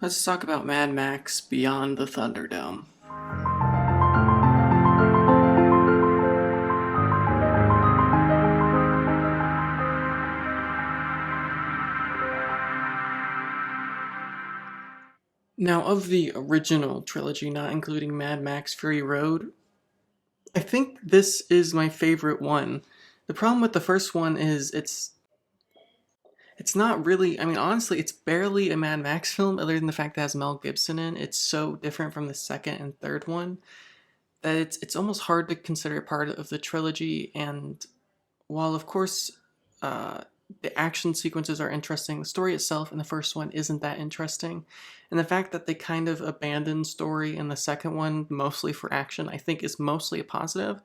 Let's talk about Mad Max Beyond the Thunderdome. Now, of the original trilogy, not including Mad Max Fury Road, I think this is my favorite one. The problem with the first one is it's not really, I mean, honestly, it's barely a Mad Max film other than the fact that it has Mel Gibson in. It's so different from the second and third one that it's almost hard to consider it part of the trilogy. And while of course uh, the action sequences are interesting, the story itself in the first one isn't that interesting. And the fact that they kind of abandoned story in the second one mostly for action, I think is mostly a positive.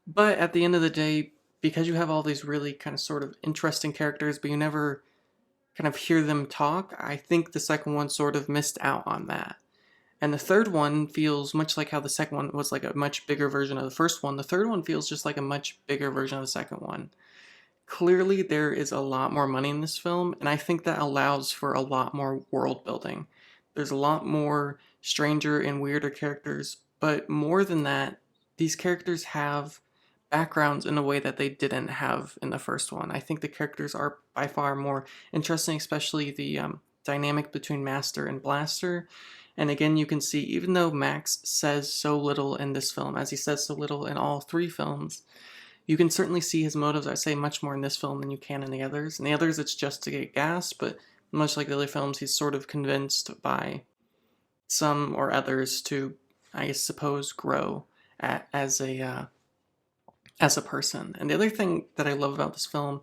But at the end of the day, because you have all these really kind of sort of interesting characters, but you never kind of hear them talk, I think the second one sort of missed out on that. And the third one feels much like how the second one was like a much bigger version of the first one. The third one feels just like a much bigger version of the second one. Clearly, there is a lot more money in this film, and I think that allows for a lot more world building. There's a lot more stranger and weirder characters, but more than that, these characters have backgrounds in a way that they didn't have in the first one. I think the characters are by far more interesting, especially the dynamic between Master and Blaster. And again, you can see, even though Max says so little in this film, as he says so little in all three films, you can certainly see his motives, I say, much more in this film than you can in the others. In the others, it's just to get gas, but much like the other films, he's sort of convinced by some or others to, I suppose, grow as a person. And the other thing that I love about this film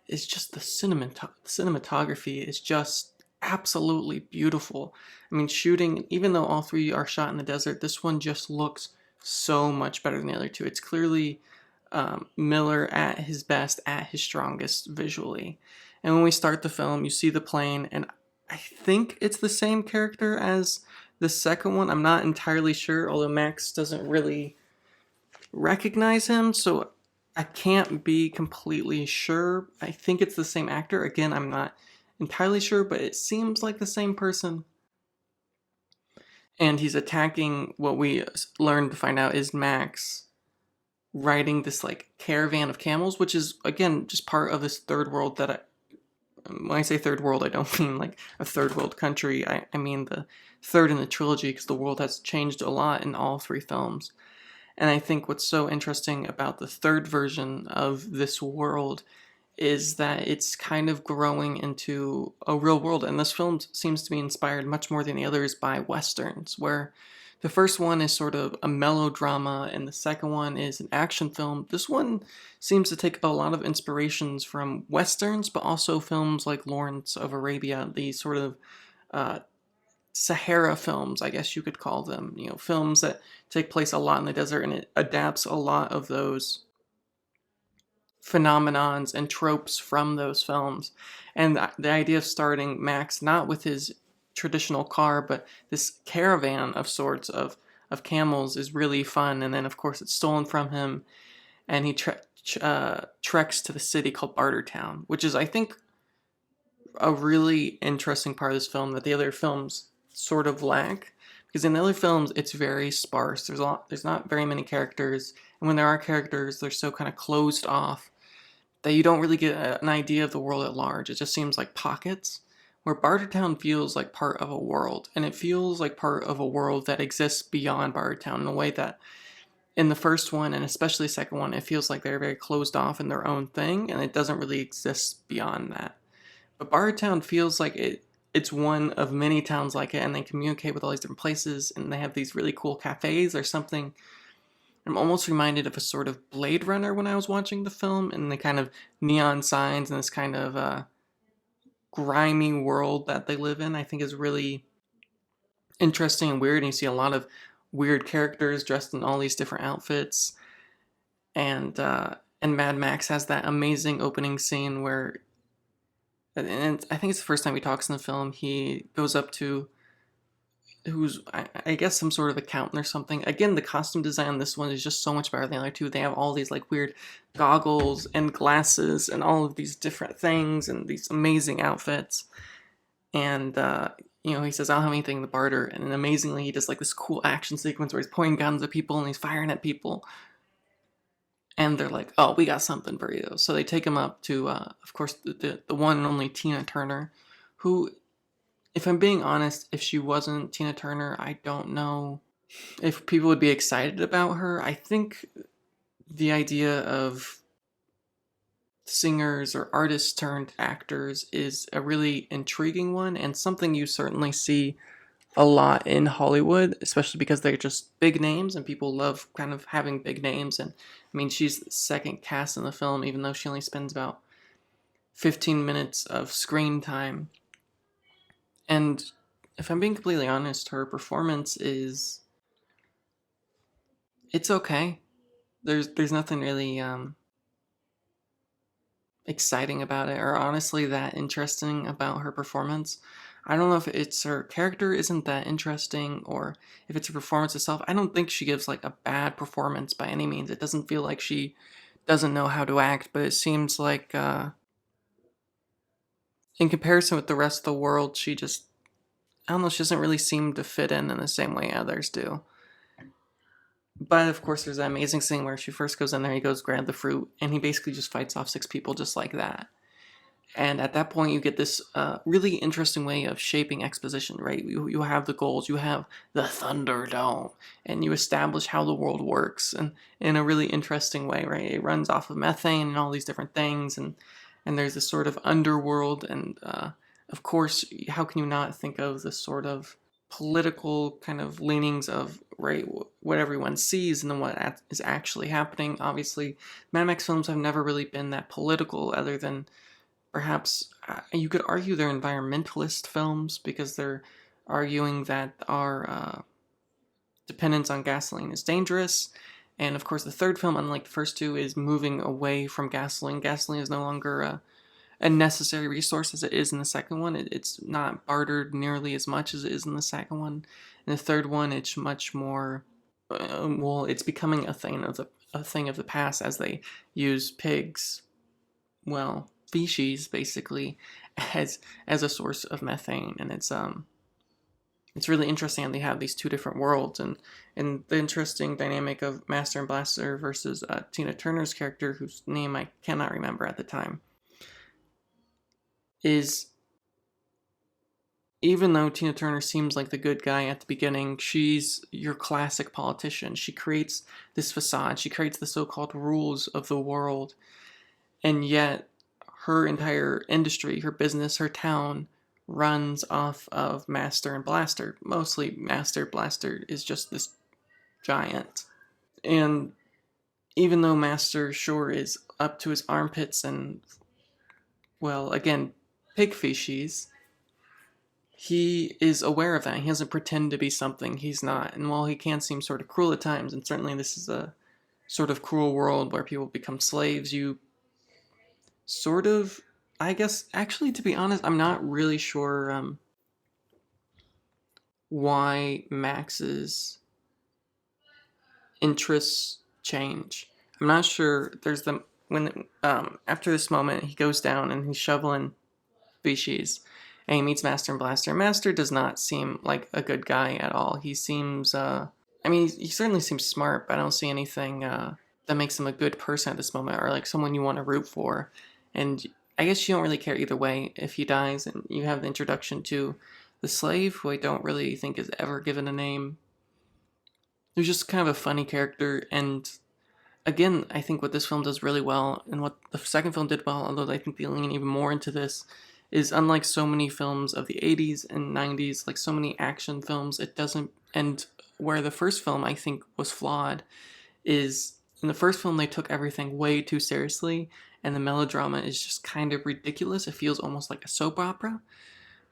is just the cinematography is just absolutely beautiful. I mean, shooting, even though all three are shot in the desert, this one just looks so much better than the other two. It's clearly Miller at his best, at his strongest visually. And when we start the film, you see the plane, and I think it's the same character as the second one. I'm not entirely sure, although Max doesn't really recognize him, so I can't be completely sure. I think it's the same actor. Again, I'm not entirely sure, but it seems like the same person. And he's attacking what we learned to find out is Max riding this like caravan of camels, which is again just part of this third world that when I say third world, I don't mean like a third world country. I mean the third in the trilogy because the world has changed a lot in all three films. And I think what's so interesting about the third version of this world is that it's kind of growing into a real world. And this film seems to be inspired much more than the others by Westerns, where the first one is sort of a melodrama and the second one is an action film. This one seems to take a lot of inspirations from Westerns, but also films like Lawrence of Arabia, these sort of uh, Sahara films, I guess you could call them, films that take place a lot in the desert, and it adapts a lot of those phenomenons and tropes from those films. And the idea of starting Max not with his traditional car, but this caravan of sorts of camels is really fun. And then, of course, it's stolen from him, and he treks to the city called Bartertown, which is, I think, a really interesting part of this film that the other films sort of lack, because in the other films it's very sparse. There's not very many characters, and when there are characters, they're so kind of closed off that you don't really get an idea of the world at large. It just seems like pockets. Where Bartertown feels like part of a world, and it feels like part of a world that exists beyond Bartertown in a way that in the first one, and especially the second one, it feels like they're very closed off in their own thing, and it doesn't really exist beyond that. But Bartertown feels like it's one of many towns like it, and they communicate with all these different places, and they have these really cool cafes or something. I'm almost reminded of a sort of Blade Runner when I was watching the film, and the kind of neon signs and this kind of grimy world that they live in, I think is really interesting and weird. And you see a lot of weird characters dressed in all these different outfits, and Mad Max has that amazing opening scene where, and I think it's the first time he talks in the film, he goes up to who's I guess some sort of accountant or something. Again, the costume design on this one is just so much better than the other two. They have all these like weird goggles and glasses and all of these different things and these amazing outfits. And he says, "I don't have anything to barter," and then amazingly, he does like this cool action sequence where he's pointing guns at people and he's firing at people, and they're like, "Oh, we got something for you." So they take him up to, of course, the one and only Tina Turner, who, if I'm being honest, if she wasn't Tina Turner, I don't know if people would be excited about her. I think the idea of singers or artists turned actors is a really intriguing one and something you certainly see a lot in Hollywood, especially because they're just big names and people love kind of having big names. And I mean, she's the second cast in the film, even though she only spends about 15 minutes of screen time. And if I'm being completely honest, her performance is it's okay. There's nothing really exciting about it or honestly that interesting about her performance. I don't know if it's her character isn't that interesting or if it's her performance itself. I don't think she gives like a bad performance by any means. It doesn't feel like she doesn't know how to act, but it seems like in comparison with the rest of the world, she just I don't know, she doesn't really seem to fit in the same way others do. But of course, there's that amazing scene where she first goes in there, he goes grab the fruit, and he basically just fights off six people just like that. And at that point, you get this really interesting way of shaping exposition, right? You have the goals, you have the Thunderdome, and you establish how the world works, and in a really interesting way, right? It runs off of methane and all these different things, and there's this sort of underworld, and of course, how can you not think of the sort of political kind of leanings of right what everyone sees and then what is actually happening? Obviously, Mad Max films have never really been that political, other than perhaps you could argue they're environmentalist films because they're arguing that our dependence on gasoline is dangerous. And of course, the third film, unlike the first two, is moving away from gasoline. Gasoline is no longer a necessary resource as it is in the second one. It's not bartered nearly as much as it is in the second one. In the third one, it's much more. Well, it's becoming a thing of the past as they use pigs, well, species basically, as a source of methane, and it's really interesting how they have these two different worlds, and the interesting dynamic of Master and Blaster versus Tina Turner's character, whose name I cannot remember at the time, is even though Tina Turner seems like the good guy at the beginning, she's your classic politician. She creates this facade, she creates the so-called rules of the world, and yet her entire industry, her business, her town runs off of Master and Blaster. Mostly Master. Blaster is just this giant. And even though Master sure is up to his armpits and, well, again, pig feces, he is aware of that. He doesn't pretend to be something he's not. And while he can seem sort of cruel at times, and certainly this is a sort of cruel world where people become slaves, you sort of, I guess, actually, to be honest, I'm not really sure why Max's interests change. I'm not sure. There's the when after this moment he goes down and he's shoveling species, and he meets Master and Blaster. Master does not seem like a good guy at all. He seems, I mean, he certainly seems smart, but I don't see anything that makes him a good person at this moment, or like someone you want to root for. And I guess you don't really care either way if he dies, and you have the introduction to the slave, who I don't really think is ever given a name. Who's just kind of a funny character, and again, I think what this film does really well, and what the second film did well, although I think they lean even more into this, is unlike so many films of the 80s and 90s, like so many action films, it doesn't, and where the first film I think was flawed, is in the first film they took everything way too seriously, and the melodrama is just kind of ridiculous. It feels almost like a soap opera.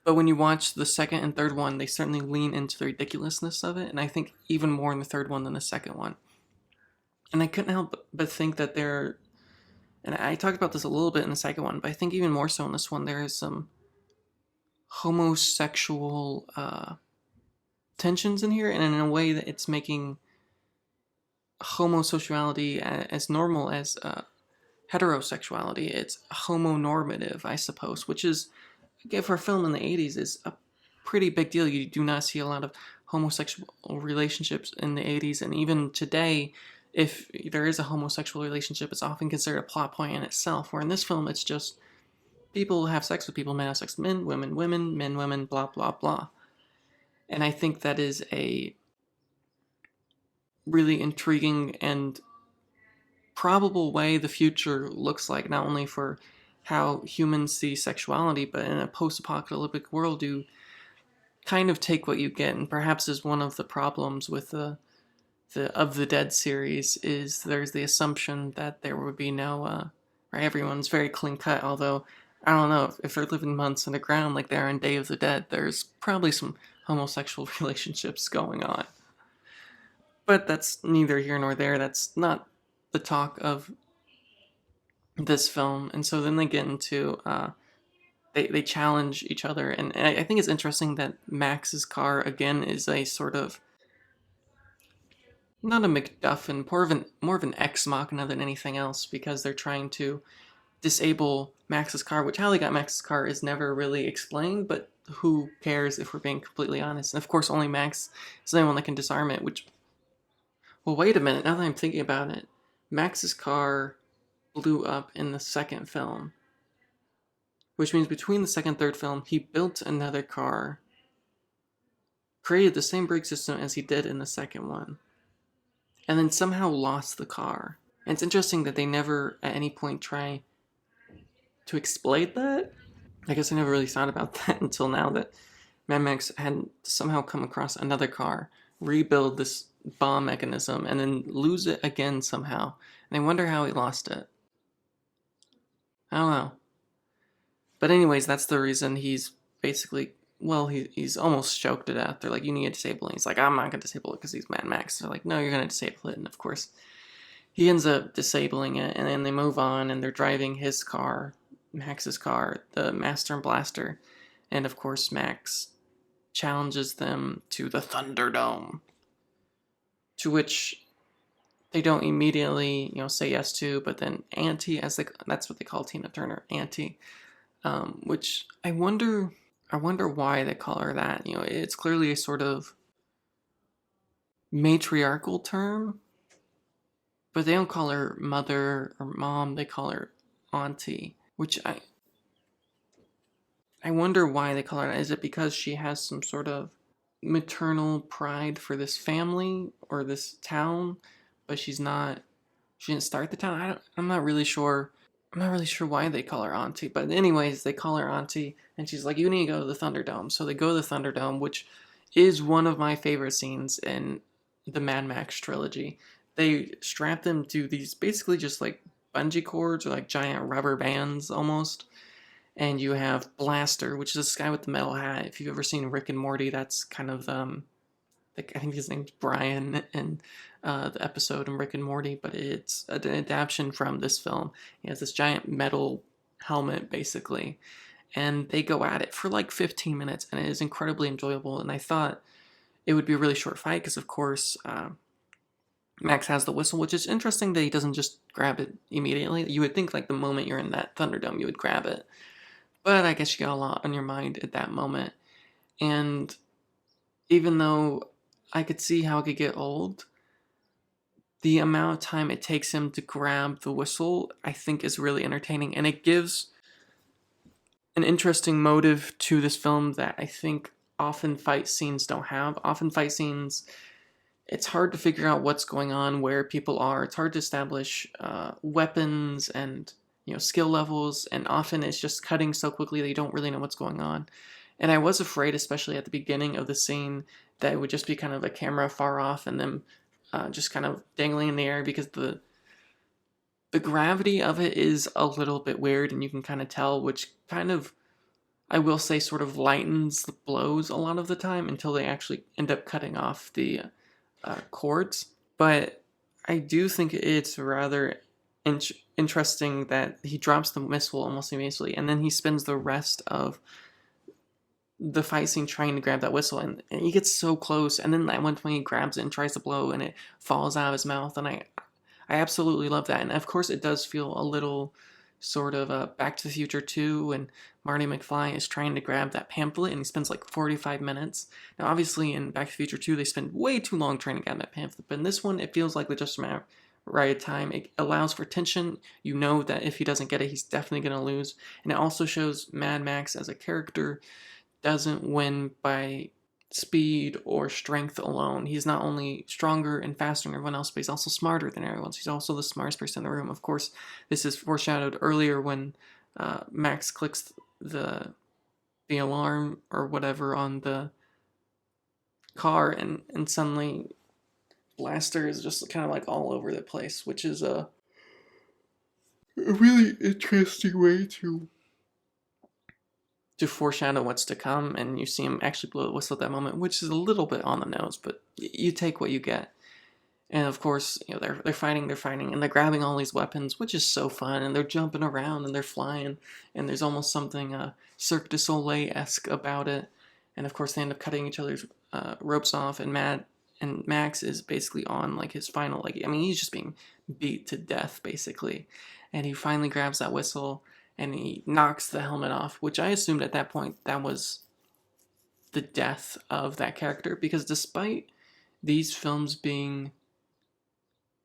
But when you watch the second and third one, they certainly lean into the ridiculousness of it, and I think even more in the third one than the second one. And I couldn't help but think that there, and I talked about this a little bit in the second one, but I think even more so in this one, there is some homosexual tensions in here, and in a way that it's making homosexuality as normal as heterosexuality. It's homonormative, I suppose, which is, again, for a film in the 80s, is a pretty big deal. You do not see a lot of homosexual relationships in the 80s, and even today, if there is a homosexual relationship, it's often considered a plot point in itself, where in this film it's just people have sex with people, men have sex with men, women, men, women, blah, blah, blah. And I think that is a really intriguing and probable way the future looks like, not only for how humans see sexuality, but in a post-apocalyptic world, you kind of take what you get. And perhaps is one of the problems with the Of the Dead series is there's the assumption that there would be no, right, everyone's very clean cut, although I don't know, if they're living months underground like they are in Day of the Dead, there's probably some homosexual relationships going on. But that's neither here nor there. That's not the talk of this film. And so then they get into, they challenge each other. And I think it's interesting that Max's car, again, is a sort of, not a MacGuffin, more of an ex machina than anything else, because they're trying to disable Max's car, which how they got Max's car is never really explained, but who cares if we're being completely honest? And of course, only Max is the only one that can disarm it, which, well, wait a minute, now that I'm thinking about it, Max's car blew up in the second film, which means between the second and third film, he built another car, created the same brake system as he did in the second one, and then somehow lost the car. And it's interesting that they never at any point try to explain that. I guess I never really thought about that until now, that Mad Max had somehow come across another car, rebuild this bomb mechanism, and then lose it again somehow. And I wonder how he lost it. I don't know. But anyways, that's the reason he's basically, well, he's almost choked to death. They're like, you need to disable it. He's like, I'm not going to disable it because he's Mad Max. They're like, no, you're going to disable it. And of course, he ends up disabling it, and then they move on, and they're driving his car, Max's car, the Master and Blaster. And of course, Max challenges them to the Thunderdome, to which they don't immediately, say yes to, but then Auntie, that's what they call Tina Turner, Auntie, which I wonder why they call her that. It's clearly a sort of matriarchal term, but they don't call her mother or mom, they call her Auntie, which I wonder why they call her that. Is it because she has some sort of maternal pride for this family or this town, but she didn't start the town? I'm not really sure. I'm not really sure why they call her Auntie, but anyways, they call her Auntie, and she's like, you need to go to the Thunderdome. So they go to the Thunderdome, which is one of my favorite scenes in the Mad Max trilogy. They strap them to these basically just like bungee cords or like giant rubber bands almost. And you have Blaster, which is this guy with the metal hat. If you've ever seen Rick and Morty, that's kind of, I think his name's Brian in the episode in Rick and Morty, but it's an adaptation from this film. He has this giant metal helmet, basically. And they go at it for like 15 minutes, and it is incredibly enjoyable. And I thought it would be a really short fight, because of course, Max has the whistle, which is interesting that he doesn't just grab it immediately. You would think like the moment you're in that Thunderdome, you would grab it. But I guess you got a lot on your mind at that moment. And even though I could see how it could get old, the amount of time it takes him to grab the whistle, I think, is really entertaining. And it gives an interesting motive to this film that I think often fight scenes don't have. Often fight scenes, it's hard to figure out what's going on, where people are. It's hard to establish weapons and skill levels, and often it's just cutting so quickly that you don't really know what's going on. And I was afraid, especially at the beginning of the scene, that it would just be kind of a camera far off and them just kind of dangling in the air, because the gravity of it is a little bit weird, and you can kind of tell, which kind of, I will say, sort of lightens the blows a lot of the time until they actually end up cutting off the cords. But I do think it's rather interesting that he drops the missile almost immediately, and then he spends the rest of the fight scene trying to grab that whistle, and he gets so close, and then at one point he grabs it and tries to blow, and it falls out of his mouth, and I absolutely love that. And of course it does feel a little sort of Back to the Future 2 and Marty McFly is trying to grab that pamphlet and he spends like 45 minutes. Now, obviously, in Back to the Future 2, they spend way too long trying to grab that pamphlet, but in this one, it feels like just a matter of right time. It allows for tension. You know that if he doesn't get it, he's definitely going to lose. And it also shows Mad Max as a character doesn't win by speed or strength alone. He's not only stronger and faster than everyone else, but he's also smarter than everyone. So he's also the smartest person in the room. Of course, this is foreshadowed earlier when Max clicks the alarm or whatever on the car, and suddenly Blaster is just kind of like all over the place, which is a really interesting way to foreshadow what's to come, and you see him actually blow the whistle at that moment, which is a little bit on the nose, but you take what you get. And of course, they're fighting, and they're grabbing all these weapons, which is so fun, and they're jumping around and they're flying, and there's almost something Cirque du Soleil-esque about it. And of course, they end up cutting each other's ropes off, and Max is basically on like his final, he's just being beat to death basically, and he finally grabs that whistle and he knocks the helmet off, which I assumed at that point that was the death of that character, because despite these films being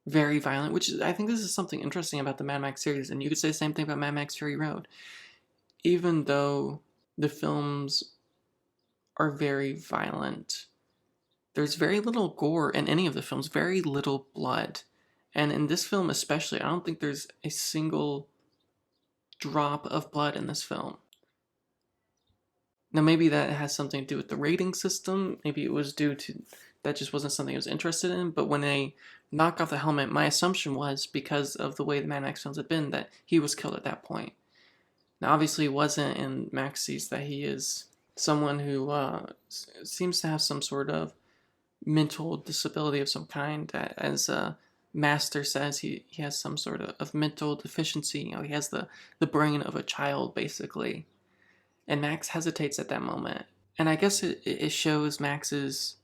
very violent, which I think this is something interesting about the Mad Max series, and you could say the same thing about Mad Max Fury Road, even though the films are very violent, there's very little gore in any of the films, very little blood. And in this film especially, I don't think there's a single drop of blood in this film. Now, maybe that has something to do with the rating system. Maybe it was due to that just wasn't something I was interested in. But when they knock off the helmet, my assumption was, because of the way the Mad Max films had been, that he was killed at that point. Now, obviously, it wasn't in Max's that he is someone who seems to have some sort of mental disability of some kind. As Master says, he has some sort of mental deficiency. He has the brain of a child, basically. And Max hesitates at that moment. And I guess it shows Max's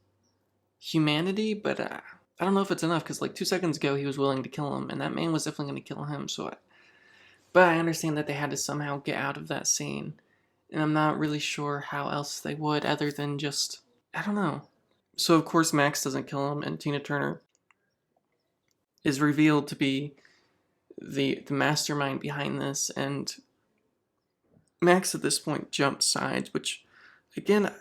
humanity, but I don't know if it's enough, because like 2 seconds ago he was willing to kill him, and that man was definitely going to kill him. But I understand that they had to somehow get out of that scene, and I'm not really sure how else they would, other than just, I don't know. So of course Max doesn't kill him, and Tina Turner is revealed to be the mastermind behind this, and Max at this point jumps sides, which, again,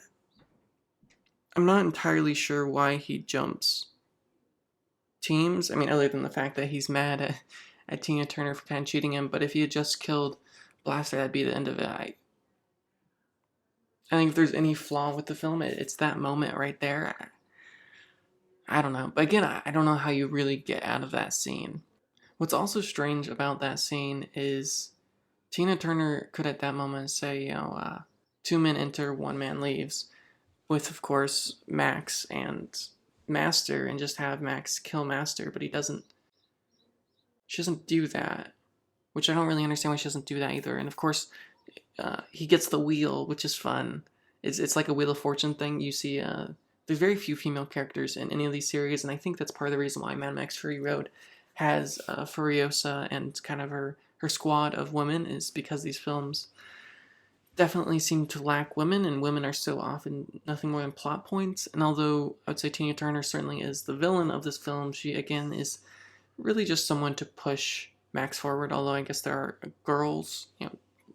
I'm not entirely sure why he jumps teams. Other than the fact that he's mad at Tina Turner for kind of cheating him, but if he had just killed Blaster, that'd be the end of it. I think if there's any flaw with the film, it's that moment right there. I don't know. But again, I don't know how you really get out of that scene. What's also strange about that scene is Tina Turner could at that moment say, 2 men enter, 1 man leaves, with, of course, Max and Master, and just have Max kill Master, but she doesn't do that, which I don't really understand why she doesn't do that either. And of course, he gets the wheel, which is fun. It's like a Wheel of Fortune thing. You see, there's very few female characters in any of these series, and I think that's part of the reason why Mad Max Fury Road has Furiosa and kind of her squad of women, is because these films definitely seem to lack women, and women are so often nothing more than plot points. And although I would say Tina Turner certainly is the villain of this film, she again is really just someone to push Max forward, although I guess there are girls,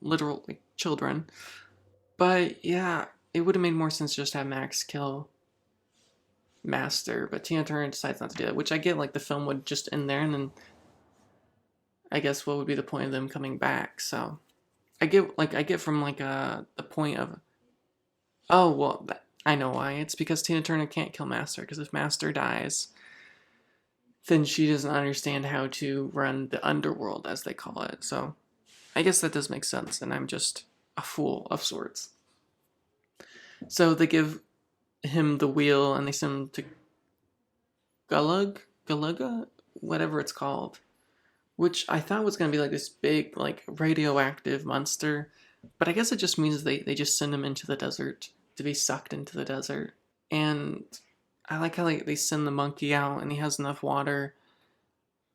literal children. But yeah, it would have made more sense just to have Max kill Master, but Tina Turner decides not to do that, which I get, like the film would just end there, and then I guess what would be the point of them coming back? So I get from the point of, oh well, I know why. It's because Tina Turner can't kill Master, because if Master dies, then she doesn't understand how to run the underworld, as they call it. So I guess that does make sense, and I'm just a fool of sorts. So they give him the wheel, and they send him to Galaga, whatever it's called, which I thought was going to be like this big, like, radioactive monster, but I guess it just means they just send him into the desert to be sucked into the desert. And I like how they send the monkey out, and he has enough water,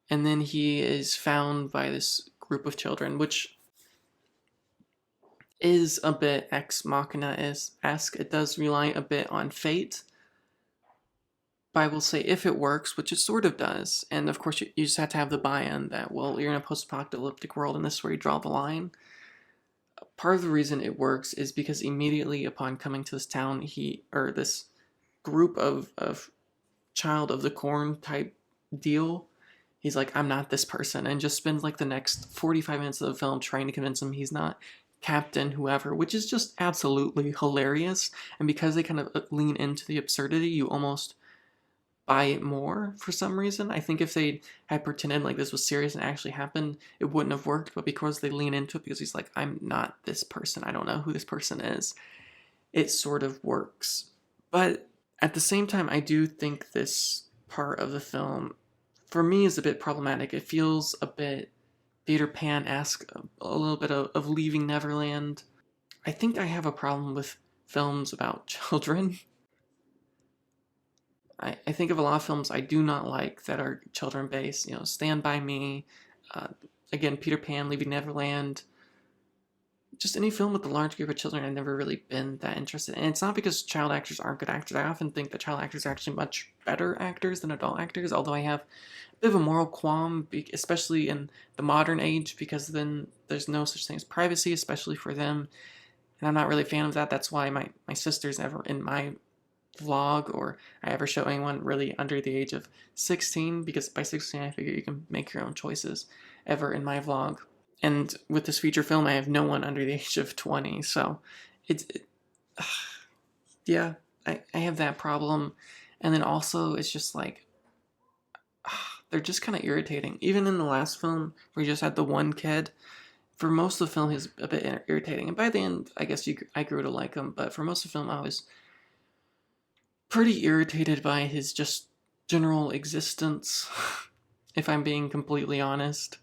and then he is found by this group of children, which is a bit Ex Machina-esque. It does rely a bit on fate, but I will say if it works, which it sort of does, and of course you just have to have the buy-in that, well, you're in a post-apocalyptic world and this is where you draw the line. Part of the reason it works is because immediately upon coming to this town, this group of child of the corn type deal, he's like, I'm not this person, and just spends like the next 45 minutes of the film trying to convince him he's not Captain whoever, which is just absolutely hilarious. And because they kind of lean into the absurdity, you almost buy it more for some reason. I think if they had pretended like this was serious and actually happened, it wouldn't have worked. But because they lean into it, because he's like, I'm not this person, I don't know who this person is, it sort of works. But at the same time, I do think this part of the film, for me, is a bit problematic. It feels a bit Peter Pan-esque, a little bit of Leaving Neverland. I think I have a problem with films about children. I think of a lot of films I do not like that are children-based. Stand By Me, uh, again, Peter Pan, Leaving Neverland. Just any film with a large group of children, I've never really been that interested in. And it's not because child actors aren't good actors. I often think that child actors are actually much better actors than adult actors, although I have a bit of a moral qualm, especially in the modern age, because then there's no such thing as privacy, especially for them. And I'm not really a fan of that. That's why my sister's never in my vlog, or I ever show anyone really under the age of 16, because by 16 I figure you can make your own choices, ever in my vlog. And with this feature film, I have no one under the age of 20, so yeah, I have that problem. And then also, it's just like, they're just kind of irritating. Even in the last film, where you just had the one kid, for most of the film, he's a bit irritating. And by the end, I guess I grew to like him, but for most of the film, I was pretty irritated by his just general existence, if I'm being completely honest.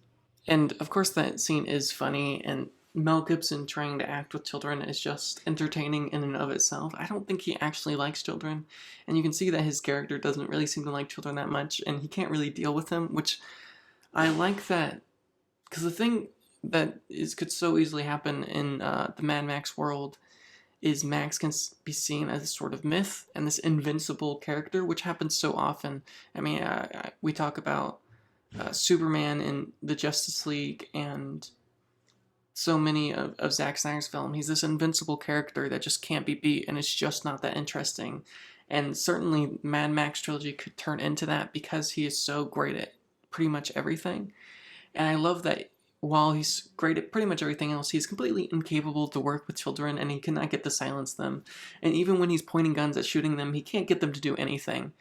And of course, that scene is funny, and Mel Gibson trying to act with children is just entertaining in and of itself. I don't think he actually likes children, and you can see that his character doesn't really seem to like children that much, and he can't really deal with them, which I like that, because the thing that could so easily happen in the Mad Max world is Max can be seen as a sort of myth and this invincible character, which happens so often. I mean, we talk about Superman in the Justice League and so many of Zack Snyder's film. He's this invincible character that just can't be beat, and it's just not that interesting. And certainly Mad Max trilogy could turn into that because he is so great at pretty much everything. And I love that while he's great at pretty much everything else, he's completely incapable to work with children, and he cannot get to silence them. And even when he's pointing guns at shooting them, he can't get them to do anything.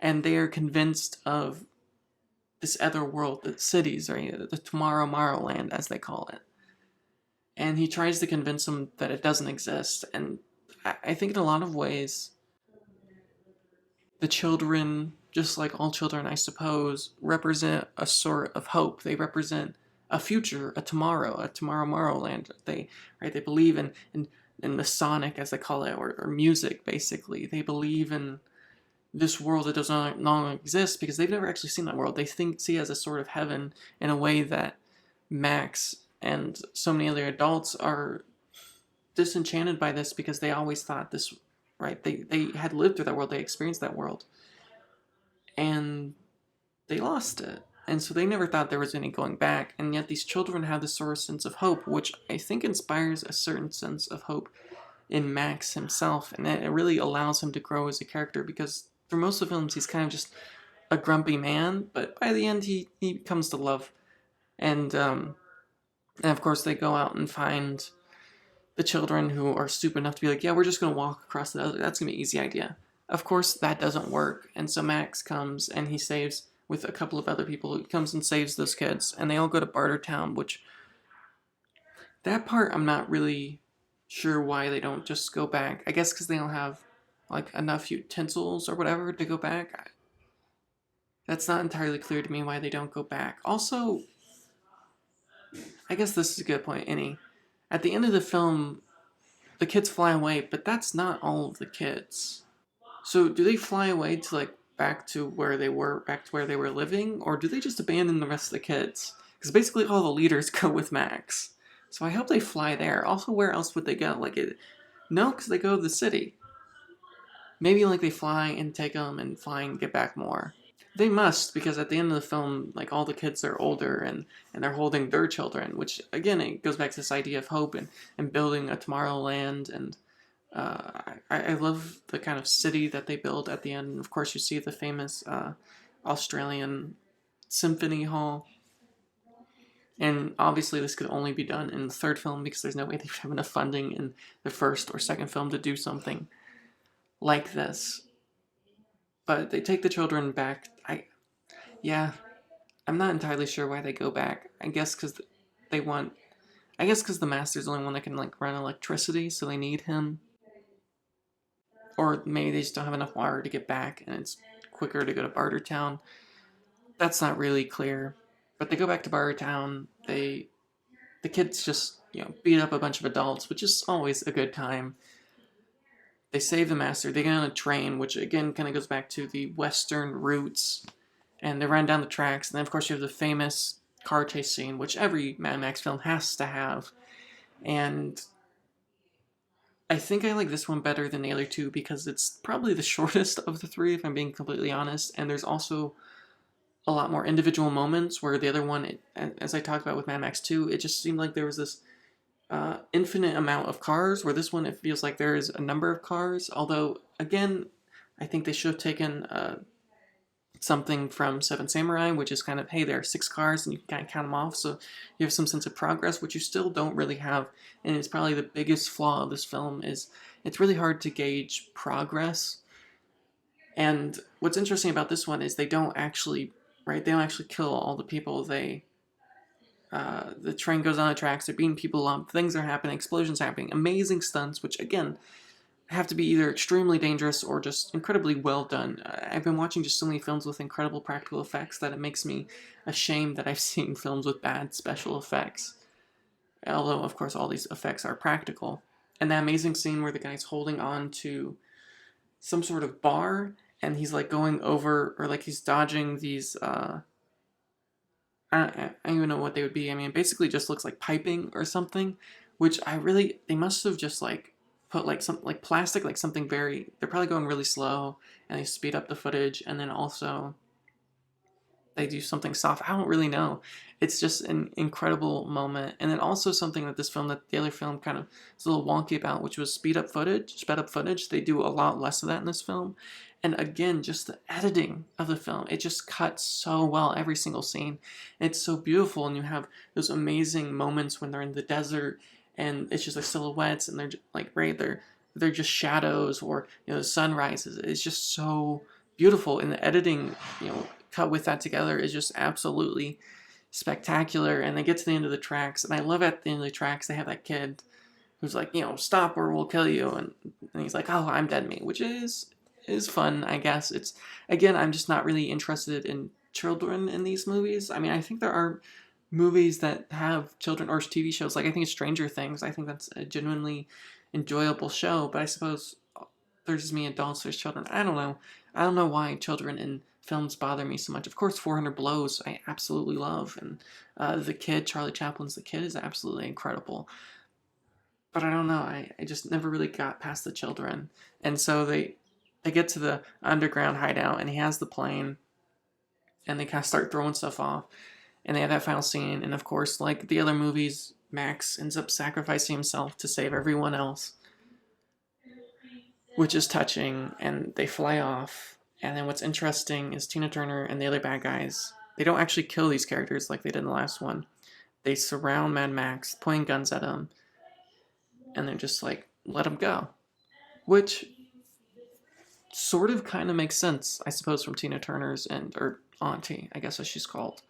And they are convinced of this other world, the cities, right? The Tomorrowland, as they call it. And he tries to convince them that it doesn't exist. And I think in a lot of ways, the children, just like all children, I suppose, represent a sort of hope. They represent a future, a Tomorrowland. They believe in Masonic, as they call it, or music, basically. They believe in this world that does not long exist because they've never actually seen that world. They see it as a sort of heaven in a way that Max and so many other adults are disenchanted by this because they always thought this, right? They had lived through that world, they experienced that world, and they lost it. And so they never thought there was any going back. And yet these children have this sort of sense of hope, which I think inspires a certain sense of hope in Max himself. And it really allows him to grow as a character, because for most of the films, he's kind of just a grumpy man. But by the end, he comes to love. And of course, they go out and find the children who are stupid enough to be like, yeah, we're just going to walk across the desert. That's going to be an easy idea. Of course, that doesn't work. And so Max comes and he saves, with a couple of other people, he comes and saves those kids. And they all go to Bartertown, which, that part I'm not really sure why they don't just go back. I guess because they don't have like enough utensils or whatever to go back. That's not entirely clear to me why they don't go back. Also, I guess this is a good point, at the end of the film, the kids fly away, but that's not all of the kids. So do they fly away to back to where they were living, or do they just abandon the rest of the kids? Because basically all the leaders go with Max. So I hope they fly there. Also, where else would they go? Like, no, because they go to the city. Maybe like they fly and take them and fly and get back more. They must, because at the end of the film, like all the kids are older and they're holding their children, which again it goes back to this idea of hope and building a Tomorrowland. And I love the kind of city that they build at the end. And of course, you see the famous Australian Symphony Hall. And obviously, this could only be done in the third film because there's no way they would have enough funding in the first or second film to do something like this. But they take the children back. Yeah, I'm not entirely sure why they go back. I guess because they want. I guess because the master's the only one that can like run electricity, so they need him. Or maybe they just don't have enough water to get back, and it's quicker to go to Bartertown. That's not really clear. But they go back to Bartertown. The kids just beat up a bunch of adults, which is always a good time. They save the master. They get on a train, which again kind of goes back to the Western roots, and they run down the tracks. And then of course you have the famous car chase scene, which every Mad Max film has to have. And I think I like this one better than the other two because it's probably the shortest of the three, if I'm being completely honest. And there's also a lot more individual moments where the other one, as I talked about with Mad Max 2, it just seemed like there was this infinite amount of cars, where this one it feels like there is a number of cars. Although, again, I think they should have taken something from Seven Samurai, which is kind of, hey, there are 6 cars and you can kind of count them off, so you have some sense of progress, which you still don't really have. And it's probably the biggest flaw of this film is it's really hard to gauge progress. And what's interesting about this one is they don't actually kill all the people. The train goes on the tracks, they're beating people up, things are happening, explosions happening, amazing stunts, which again have to be either extremely dangerous or just incredibly well done. I've been watching just so many films with incredible practical effects that it makes me ashamed that I've seen films with bad special effects. Although, of course, all these effects are practical. And that amazing scene where the guy's holding on to some sort of bar and he's like going over, or like he's dodging these I don't even know what they would be. I mean, it basically just looks like piping or something, which they must have just like put like some like plastic, like something they're probably going really slow and they speed up the footage, and then also they do something soft. I don't really know. It's just an incredible moment. And then also something that the other film kind of is a little wonky about, which was sped up footage. They do a lot less of that in this film. And again, just the editing of the film, it just cuts so well every single scene. It's so beautiful, and you have those amazing moments when they're in the desert and it's just like silhouettes and they're just, like they're just shadows, or the sun rises. It's just so beautiful, and the editing, cut with that together is just absolutely spectacular. And they get to the end of the tracks, and I love at the end of the tracks they have that kid who's like, stop or we'll kill you, and he's like, oh, I'm dead meat, which is fun, I guess. It's, again, I'm just not really interested in children in these movies. I mean, I think there are movies that have children, or TV shows, like I think it's Stranger Things. I think that's a genuinely enjoyable show, but I suppose there's just me adults, there's children. I don't know why children in films bother me so much. Of course, 400 Blows I absolutely love, and the kid, Charlie Chaplin's the kid, is absolutely incredible. But I don't know, I just never really got past the children. And so they get to the underground hideout, and he has the plane, and they kind of start throwing stuff off, and they have that final scene, and of course, like the other movies, Max ends up sacrificing himself to save everyone else, which is touching, and they fly off. And then what's interesting is Tina Turner and the other bad guys, they don't actually kill these characters like they did in the last one. They surround Mad Max, pointing guns at him, and they're just like, let him go. Which sort of kind of makes sense, I suppose, from Tina Turner's or Auntie, I guess as she's called.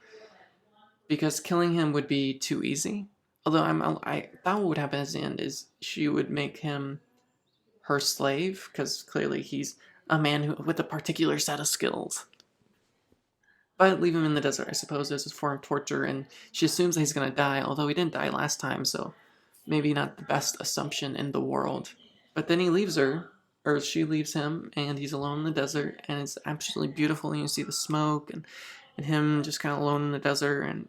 Because killing him would be too easy. Although I thought what would happen at the end is she would make him her slave, because clearly he's a man with a particular set of skills. But leave him in the desert, I suppose, as a form of torture, and she assumes that he's going to die, although he didn't die last time, so maybe not the best assumption in the world. But then he leaves her, or she leaves him, and he's alone in the desert, and it's absolutely beautiful, and you see the smoke, and him just kind of alone in the desert, and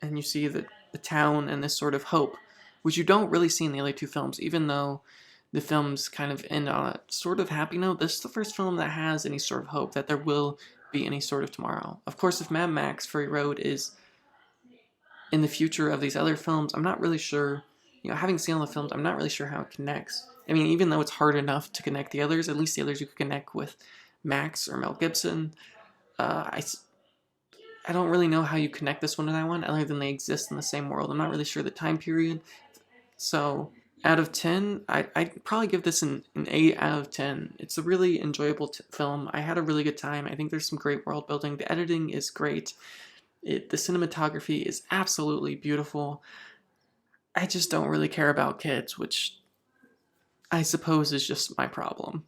and you see the town and this sort of hope, which you don't really see in the other two films, even though the films kind of end on a sort of happy note. This is the first film that has any sort of hope that there will be any sort of tomorrow. Of course, if Mad Max Fury Road is in the future of these other films, I'm not really sure. Having seen all the films, I'm not really sure how it connects. I mean, even though it's hard enough to connect the others, at least the others you could connect with Max or Mel Gibson. I don't really know how you connect this one to that one, other than they exist in the same world. I'm not really sure the time period. So, out of 10, I'd probably give this an 8 out of 10. It's a really enjoyable film. I had a really good time. I think there's some great world building. The editing is great. The cinematography is absolutely beautiful. I just don't really care about kids, which I suppose is just my problem.